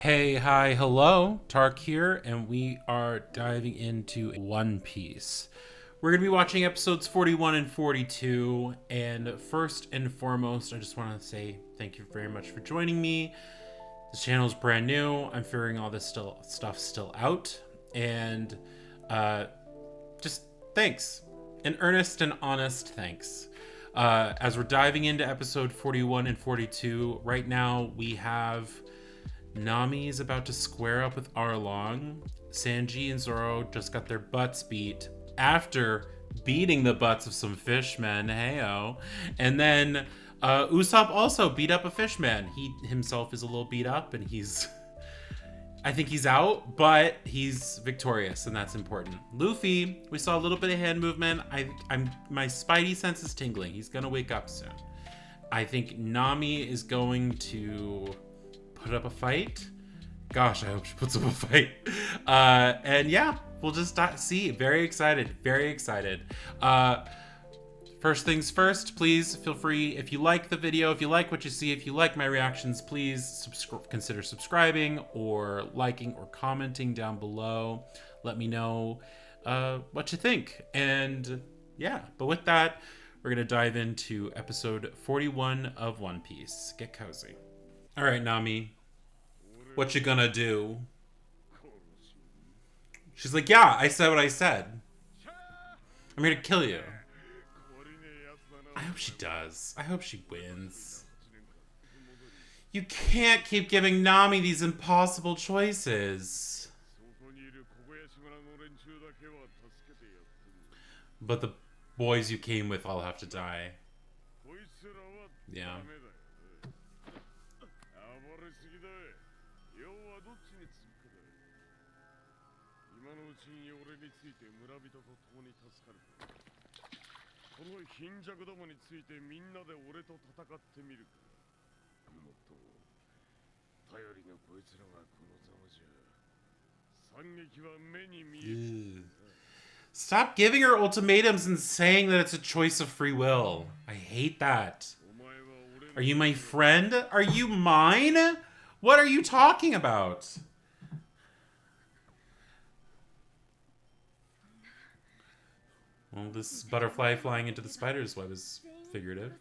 Hey, hi, hello, Tark here, and we are diving into One Piece. We're going to be watching episodes 41 and 42, and first and foremost, I just want to say thank you very much for joining me. This channel is brand new. I'm figuring all this stuff still out, and uh, just thanks. An earnest and honest thanks. As we're diving into episode 41 and 42, right now we have Nami is about to square up with Arlong. Sanji and Zoro just got their butts beat after beating the butts of some fishmen. Heyo. And then Usopp also beat up a fishman. He himself is a little beat up and he's I think he's out, but he's victorious, and that's important. Luffy, we saw a little bit of hand movement. My spidey sense is tingling. He's gonna wake up soon. I think Nami is going to put up a fight. Gosh, I hope she puts up a fight. And yeah, we'll just see. Very excited. Very excited. First things first, please feel free, if you like the video, if you like what you see, if you like my reactions, please consider subscribing or liking or commenting down below. Let me know what you think. And yeah, but with that, we're going to dive into episode 41 of One Piece. Get cozy. All right, Nami, what you gonna do? She's like, yeah, I said what I said. I'm here to kill you. I hope she does. I hope she wins. You can't keep giving Nami these impossible choices. But the boys you came with all have to die. Yeah. Ew. Stop giving her ultimatums and saying that it's a choice of free will. I hate that. Are you my friend? Are you mine? What are you talking about? Well, this butterfly flying into the spider's web is figurative.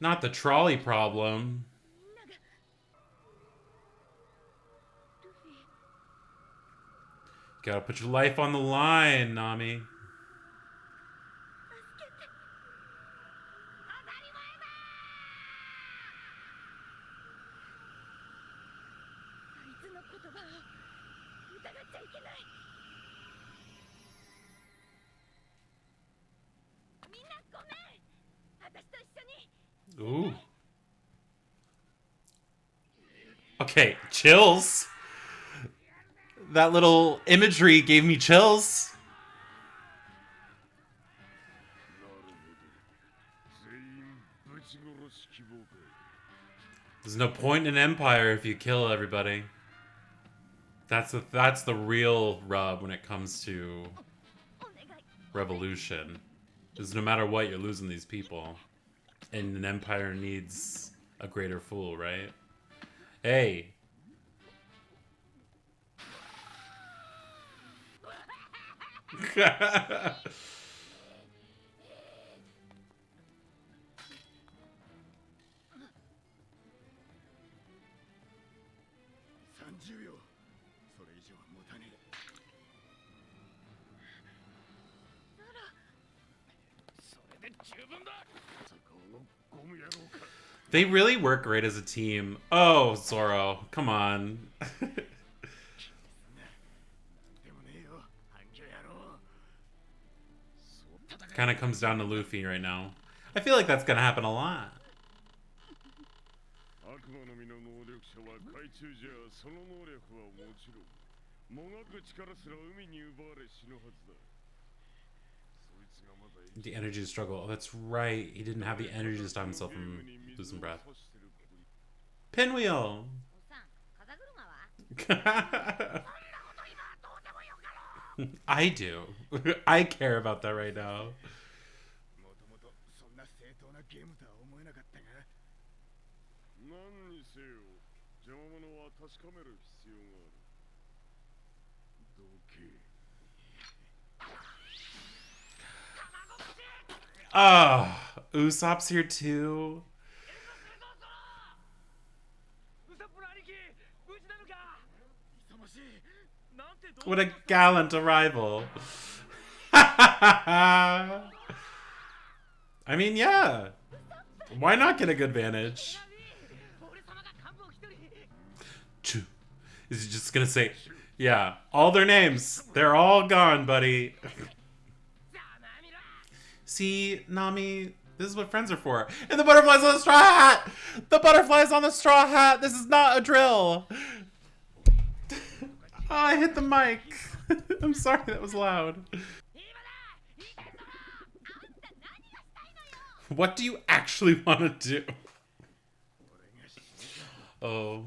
Not the trolley problem. Gotta put your life on the line, Nami. Ooh. Okay, chills. That little imagery gave me chills. There's no point in an empire if you kill everybody. That's the real rub when it comes to revolution. Is no matter what, you're losing these people. And an empire needs a greater fool, right? Hey. They really work great as a team. Oh, Zoro, come on. Kind of comes down to Luffy right now. I feel like that's gonna happen a lot. The energy to struggle. Oh, that's right. He didn't have the energy to stop himself from losing breath. Pinwheel! I do. I care about that right now. Oh, Usopp's here too. What a gallant arrival. I mean, yeah. Why not get a good advantage? Is he just gonna say, yeah, all their names. They're all gone, buddy. See, Nami, this is what friends are for. And the butterfly's on the straw hat! The butterfly's on the straw hat! This is not a drill! Oh, I hit the mic. I'm sorry, that was loud. What do you actually want to do? Oh.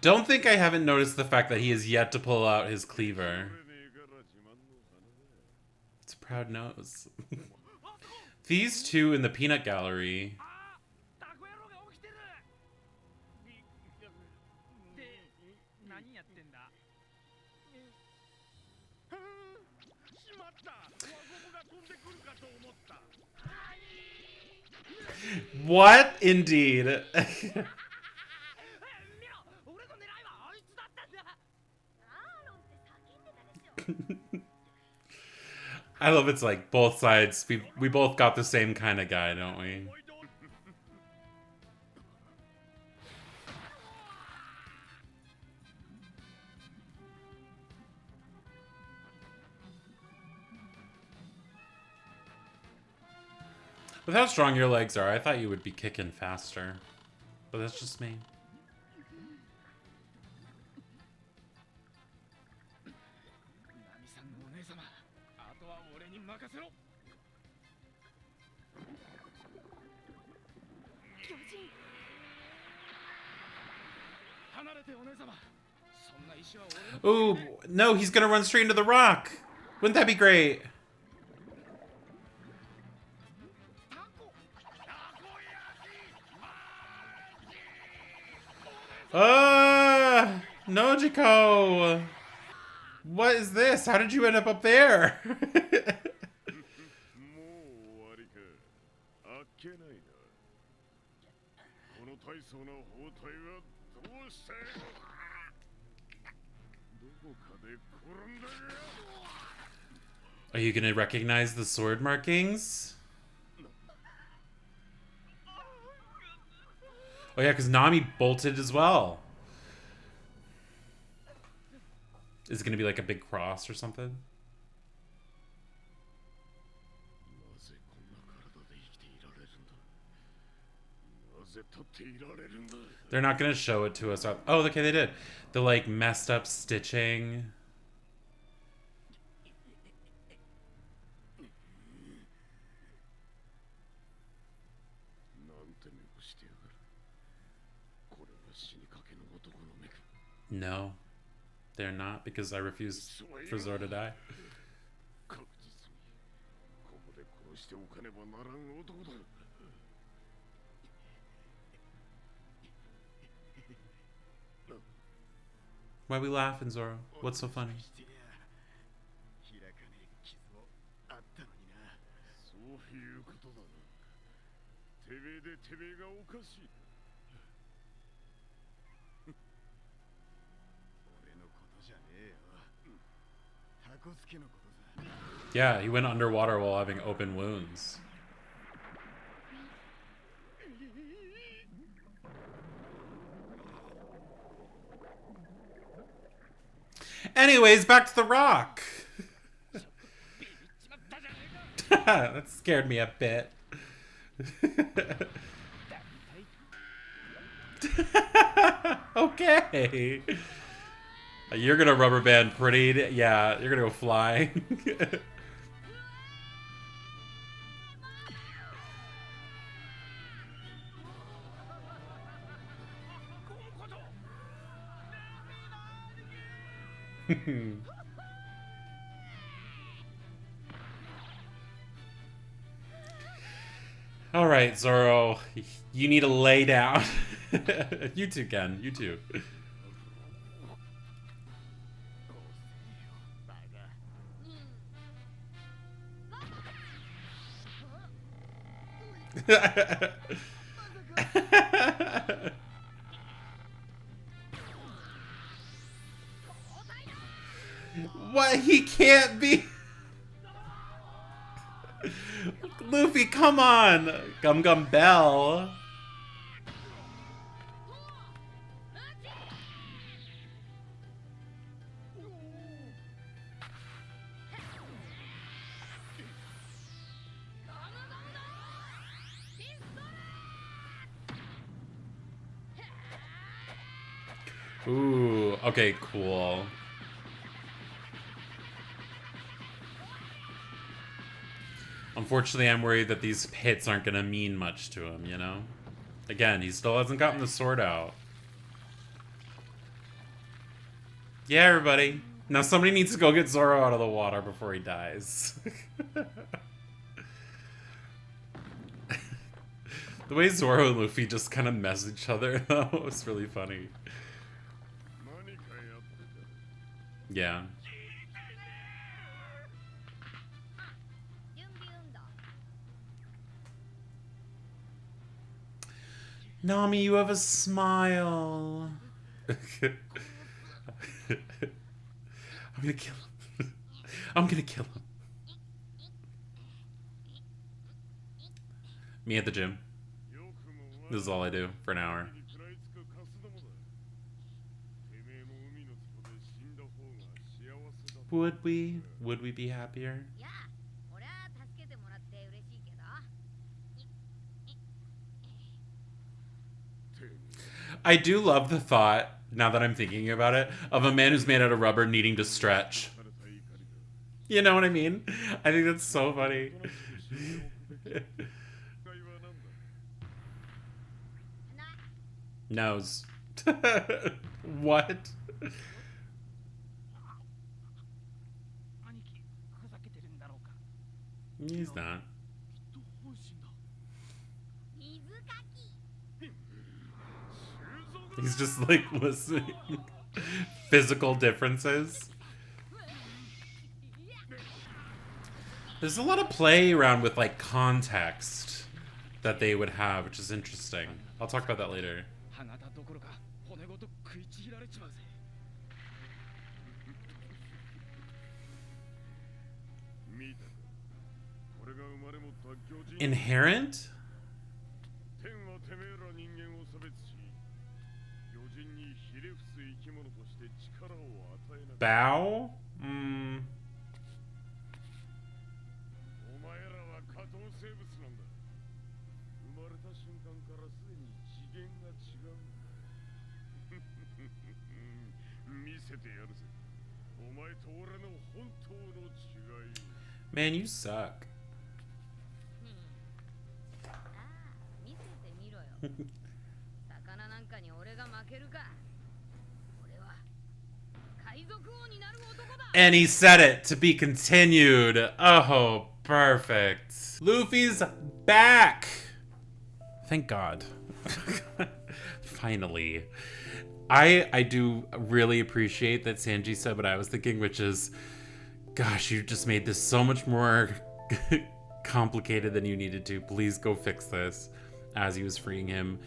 Don't think I haven't noticed the fact that he has yet to pull out his cleaver. It's a proud nose. These two in the peanut gallery. What? Indeed. I love it's like both sides. We both got the same kind of guy, don't we? With how strong your legs are, I thought you would be kicking faster. But that's just me. Ooh, no, he's gonna run straight into the rock. Wouldn't that be great? Nojiko! What is this? How did you end up there? Are you gonna recognize the sword markings? Oh yeah, because Nami bolted as well. Is it gonna be like a big cross or something? They're not gonna show it to us. Oh, okay, they did. The like messed up stitching. No, they're not, because I refuse for Zoro to die. Why are we laughing, Zoro? What's so funny? Yeah, he went underwater while having open wounds. Anyways, back to the rock. That scared me a bit. Okay. You're gonna rubber band pretty. Yeah, you're gonna go flying. All right, Zoro, you need to lay down. You too, Ken. You too. What? He can't be. Luffy, come on! Gum Gum Bell. Ooh, okay, cool. Unfortunately, I'm worried that these hits aren't going to mean much to him, you know? Again, he still hasn't gotten the sword out. Yeah, everybody. Now somebody needs to go get Zoro out of the water before he dies. The way Zoro and Luffy just kind of mess each other, though, was really funny. Yeah. Nami, you have a smile. I'm gonna kill him. I'm gonna kill him. Me at the gym. This is all I do for an hour. Would we? Would we be happier? I do love the thought, now that I'm thinking about it, of a man who's made out of rubber needing to stretch. You know what I mean? I think that's so funny. Nose. What? He's not. He's just like listening. Physical differences. There's a lot of play around with like context that they would have, which is interesting. I'll talk about that later. Inherent? Bow? Man, you suck. And he said it, to be continued. Oh, perfect. Luffy's back. Thank God. Finally. I do really appreciate that Sanji said what I was thinking, which is, gosh, you just made this so much more complicated than you needed to. Please go fix this, as he was freeing him.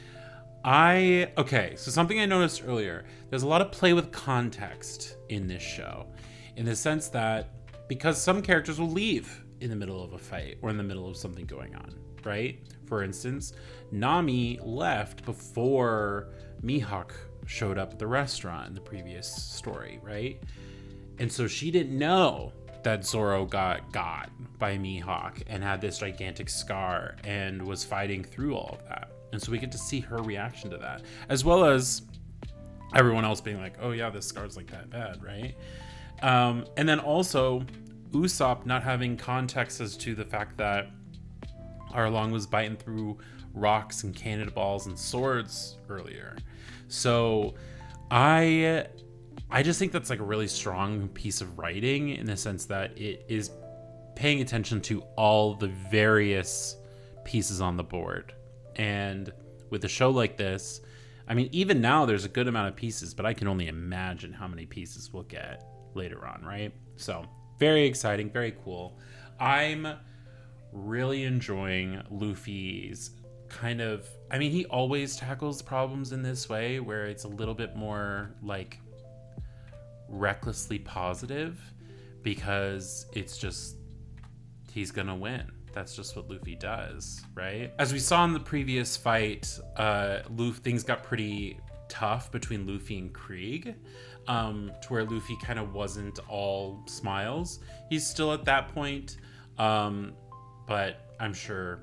Okay, so something I noticed earlier, there's a lot of play with context in this show, in the sense that because some characters will leave in the middle of a fight or in the middle of something going on, right? For instance, Nami left before Mihawk showed up at the restaurant in the previous story, right? And so she didn't know that Zoro got by Mihawk and had this gigantic scar and was fighting through all of that. And so we get to see her reaction to that, as well as everyone else being like, oh yeah, this scar's like that bad, right? And then also Usopp not having context as to the fact that Arlong was biting through rocks and cannonballs and swords earlier. So I just think that's like a really strong piece of writing, in the sense that it is paying attention to all the various pieces on the board. And with a show like this, I mean, even now there's a good amount of pieces, but I can only imagine how many pieces we'll get later on, right? So very exciting, very cool. I'm really enjoying Luffy's kind of, I mean, he always tackles problems in this way where it's a little bit more like recklessly positive because it's just, he's gonna win. That's just what Luffy does, right? As we saw in the previous fight, things got pretty tough between Luffy and Krieg, to where Luffy kind of wasn't all smiles. He's still at that point, but I'm sure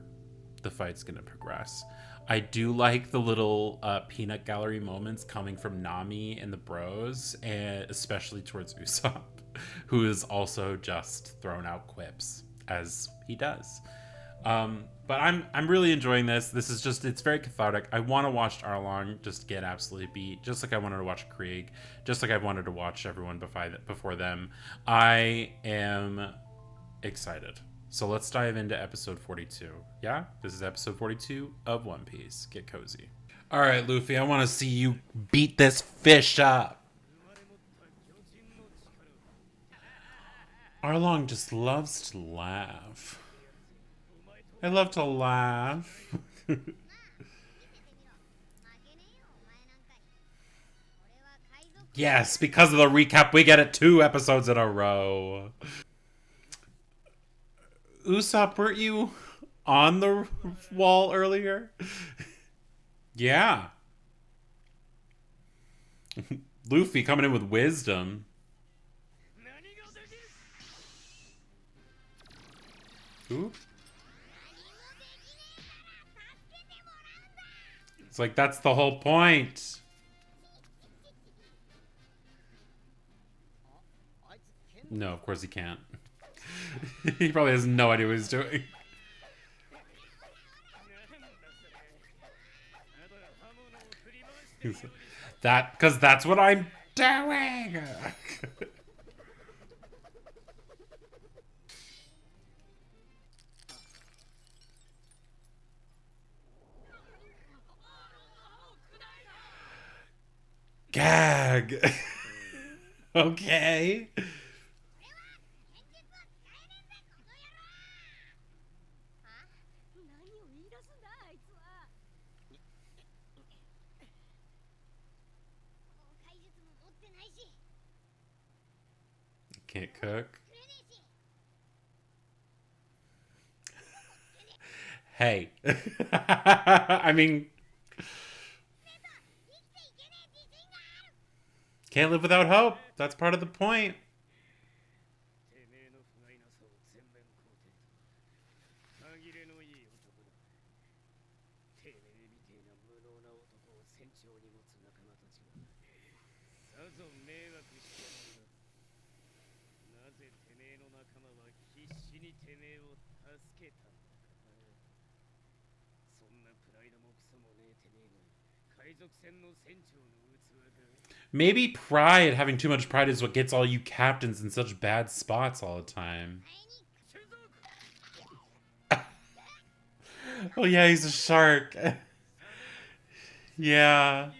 the fight's gonna progress. I do like the little peanut gallery moments coming from Nami and the bros, and especially towards Usopp, who is also just throwing out quips as he does. But I'm really enjoying this. This is just, it's very cathartic. I want to watch Arlong just get absolutely beat, just like I wanted to watch Krieg, just like I wanted to watch everyone before them. I am excited. So let's dive into episode 42. Yeah, this is episode 42 of One Piece. Get cozy. All right, Luffy, I want to see you beat this fish up. Arlong just loves to laugh. I love to laugh. Yes, because of the recap, we get it 2 episodes in a row. Usopp, weren't you on the wall earlier? Yeah. Luffy coming in with wisdom. Ooh. It's like, that's the whole point. No, of course he can't. He probably has no idea what he's doing. Because that's what I'm doing. Gag. Okay. Can't cook. Hey. I mean, can't live without hope. That's part of the point. Maybe pride, having too much pride, is what gets all you captains in such bad spots all the time. Oh yeah, he's a shark. Yeah.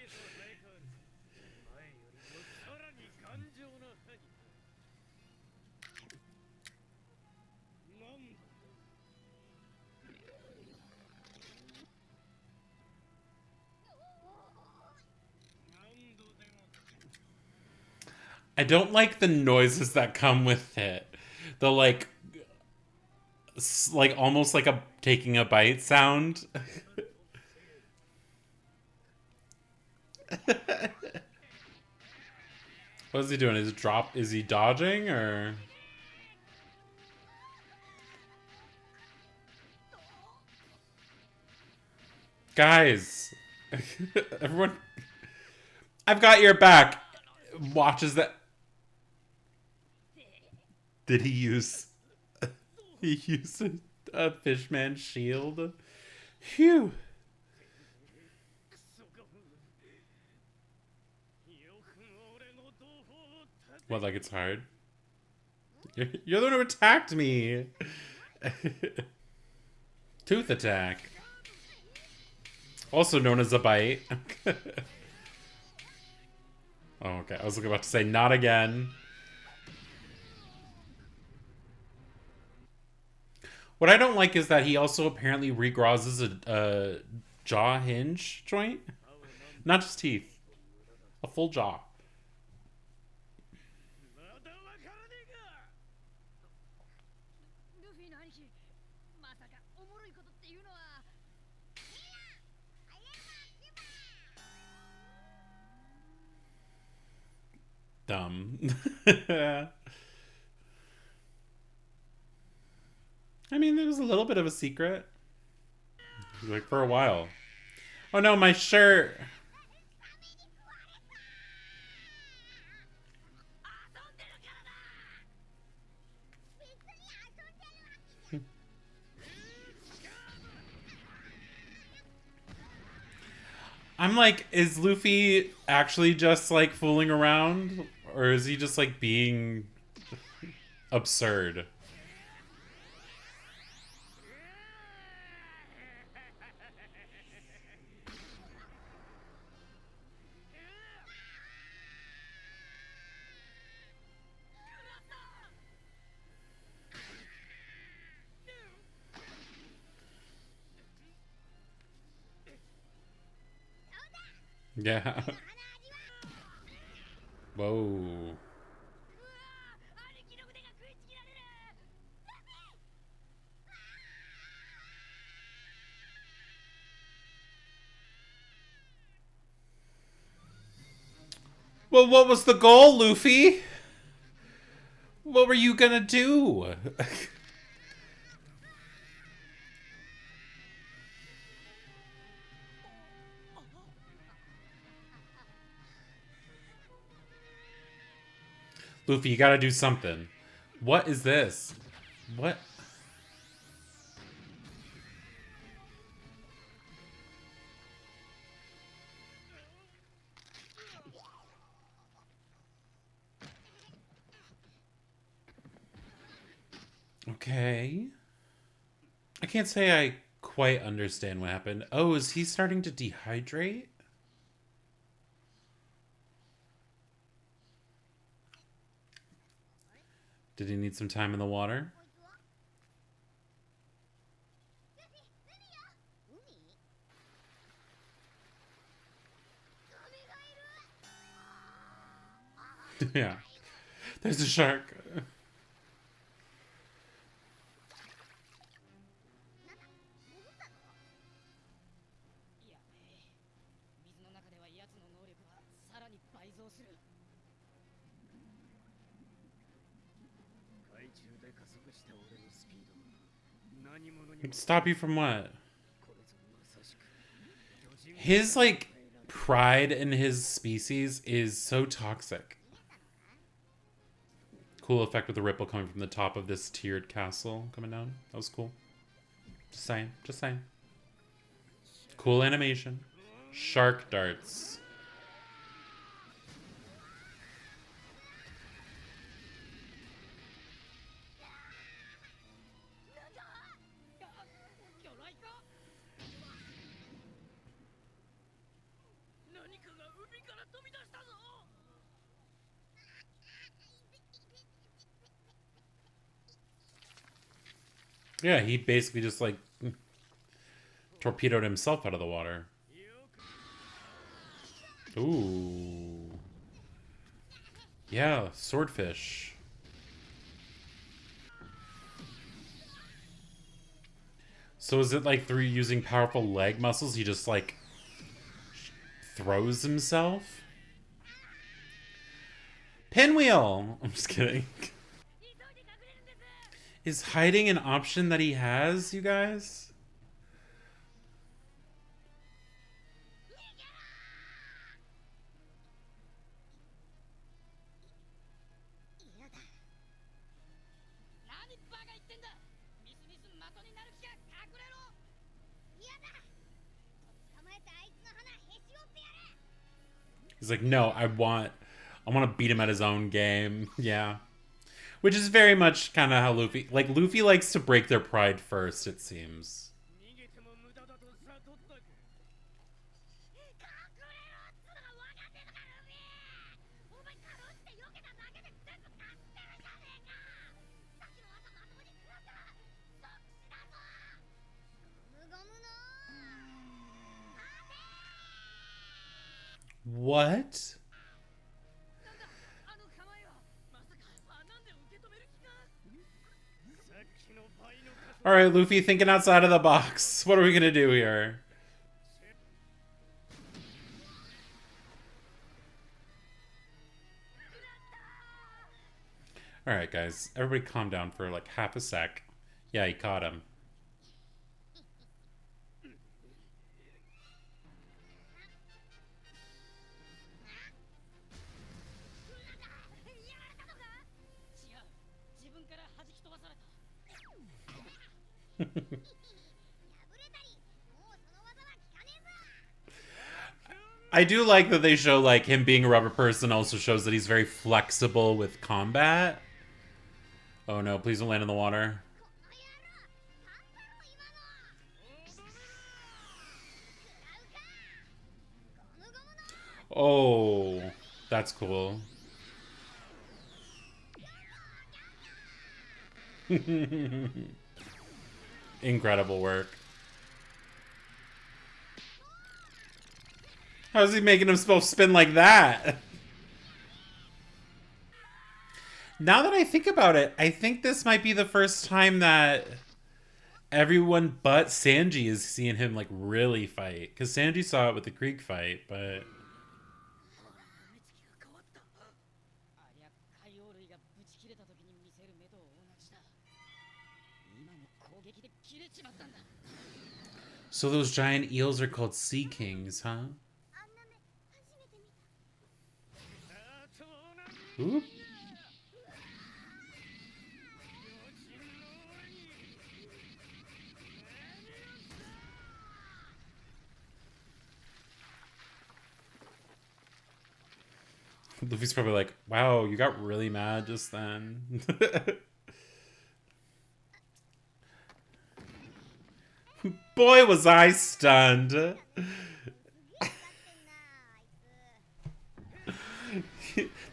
I don't like the noises that come with it. The like almost like a taking a bite sound. What is he doing? Is he dodging or? Guys. Everyone, I've got your back. Watches that. Did he use a fishman shield? Phew. What, like it's hard? You're the one who attacked me. Tooth attack. Also known as a bite. Oh, okay. I was about to say, not again. What I don't like is that he also apparently regrosses a jaw hinge joint. Not just teeth. A full jaw. Dumb. I mean, there was a little bit of a secret. Like, for a while. Oh no, my shirt! I'm like, is Luffy actually just, like, fooling around? Or is he just, like, being absurd? Yeah. Whoa. Well, what was the goal, Luffy? What were you gonna do? Luffy, you gotta do something. What is this? What? Okay. I can't say I quite understand what happened. Oh, is he starting to dehydrate? Did he need some time in the water? Yeah. There's a shark. Stop you from what? His, like, pride in his species is so toxic. Cool effect with the ripple coming from the top of this tiered castle coming down. That was cool. Just saying. Just saying. Cool animation. Shark darts. Yeah, he basically just, like, torpedoed himself out of the water. Ooh. Yeah, swordfish. So is it like through using powerful leg muscles, he just, like, throws himself? Pinwheel! I'm just kidding. Is hiding an option that he has, you guys? He's like, no, I want to beat him at his own game. Yeah. Which is very much kind of how Luffy... Like, Luffy likes to break their pride first, it seems. What? All right, Luffy, thinking outside of the box. What are we gonna do here? All right, guys, everybody calm down for like half a sec. Yeah, he caught him. I do like that they show like him being a rubber person also shows that he's very flexible with combat. Oh no, please don't land in the water. Oh, that's cool. Incredible work. How's he making him supposed to spin like that? Now that I think about it, I think this might be the first time that everyone but Sanji is seeing him like really fight. Because Sanji saw it with the Greek fight, but... So those giant eels are called Sea Kings, huh? Oop. Luffy's probably like, wow, you got really mad just then. Boy, was I stunned. That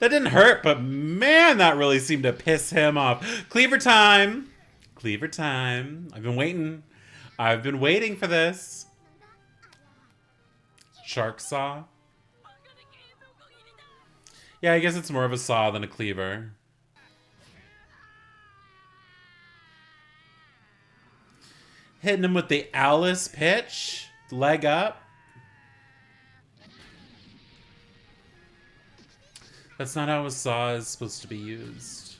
didn't hurt, but man, that really seemed to piss him off. Cleaver time. Cleaver time. I've been waiting. I've been waiting for this. Shark saw. Yeah, I guess it's more of a saw than a cleaver. Hitting him with the Alice pitch. Leg up. That's not how a saw is supposed to be used.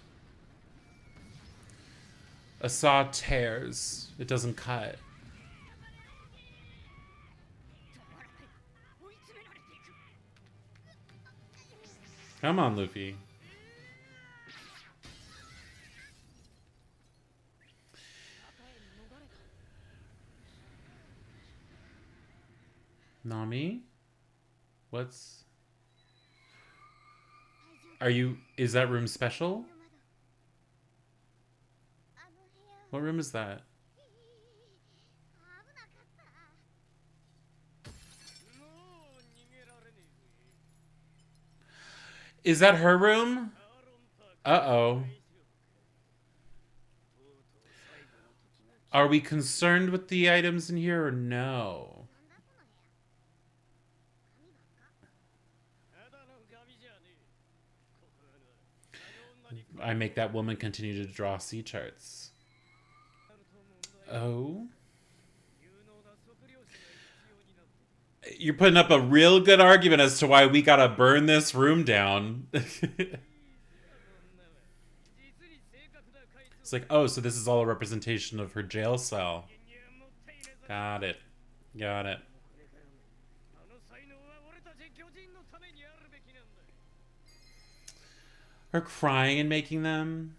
A saw tears. It doesn't cut. Come on, Luffy. Nami? What's... Are you... Is that room special? What room is that? Is that her room? Uh-oh. Are we concerned with the items in here or no? I make that woman continue to draw sea charts. Oh? You're putting up a real good argument as to why we gotta burn this room down. It's like, oh, so this is all a representation of her jail cell. Got it. Got it. Her crying and making them.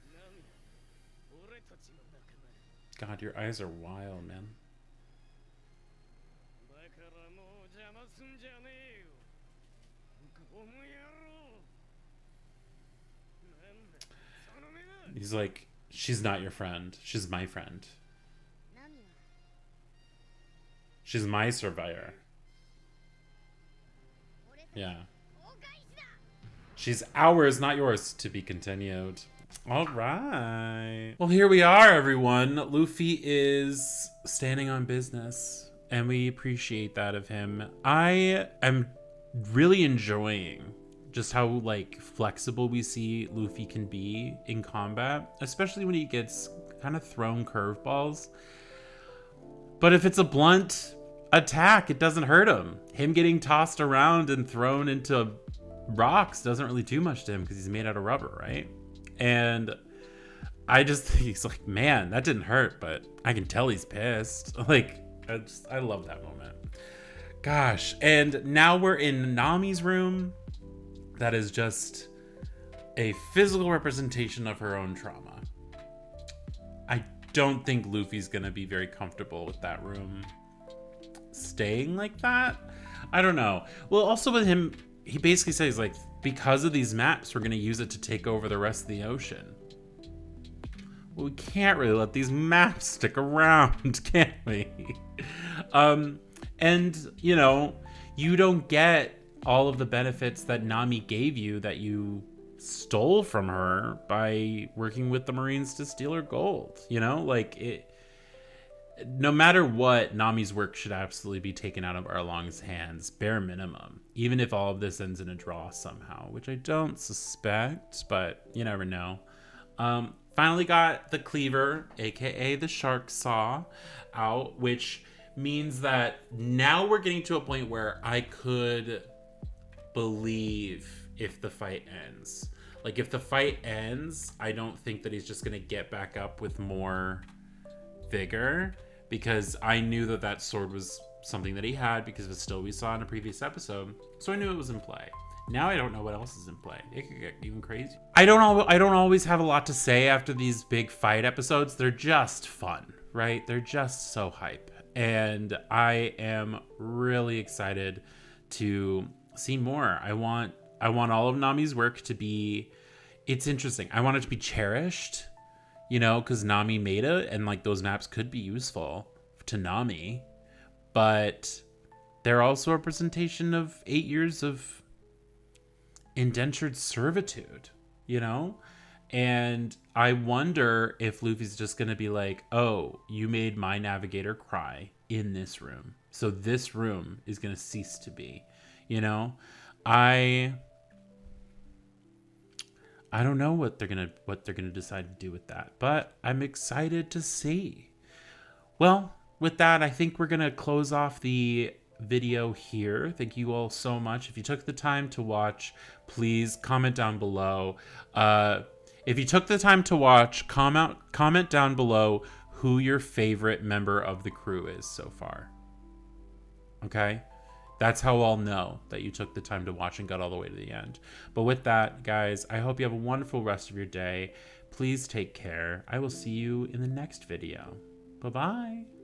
God, your eyes are wild, man. He's like, she's not your friend. She's my friend. She's my survivor. Yeah. She's ours, not yours. To be continued. All right. Well, here we are, everyone. Luffy is standing on business, and we appreciate that of him. I am really enjoying just how like flexible we see Luffy can be in combat, especially when he gets kind of thrown curveballs. But if it's a blunt attack, it doesn't hurt him. Him getting tossed around and thrown into rocks doesn't really do much to him because he's made out of rubber, right? And I just think he's like, man, that didn't hurt, but I can tell he's pissed. Like, I love that moment. Gosh. And now we're in Nami's room. That is just a physical representation of her own trauma. I don't think Luffy's gonna be very comfortable with that room staying like that. I don't know. Well, also with him, he basically says like, because of these maps, we're gonna use it to take over the rest of the ocean. Well, we can't really let these maps stick around, can we? And you know, you don't get all of the benefits that Nami gave you that you stole from her by working with the Marines to steal her gold. You know, like it, no matter what, Nami's work should absolutely be taken out of Arlong's hands, bare minimum, even if all of this ends in a draw somehow, which I don't suspect, but you never know. Finally got the cleaver, aka the shark saw, out, which means that now we're getting to a point where I could believe if the fight ends. Like, if the fight ends, I don't think that he's just gonna get back up with more vigor, because I knew that that sword was something that he had because of the still we saw in a previous episode, so I knew it was in play. Now I don't know what else is in play. It could get even crazy. I don't always have a lot to say after these big fight episodes. They're just fun, right? They're just so hype. And I am really excited to see more. I want all of Nami's work to be, it's interesting. I want it to be cherished, you know, because Nami made it, and like those maps could be useful to Nami, but they're also a representation of 8 years of indentured servitude, you know? And I wonder if Luffy's just going to be like, oh, you made my navigator cry in this room, so this room is going to cease to be, you know? I don't know what they're gonna decide to do with that, but I'm excited to see. Well, with that, I think we're gonna close off the video here. Thank you all so much. If you took the time to watch, please comment down below. If you took the time to watch, comment down below who your favorite member of the crew is so far. Okay? That's how I'll know that you took the time to watch and got all the way to the end. But with that, guys, I hope you have a wonderful rest of your day. Please take care. I will see you in the next video. Bye-bye.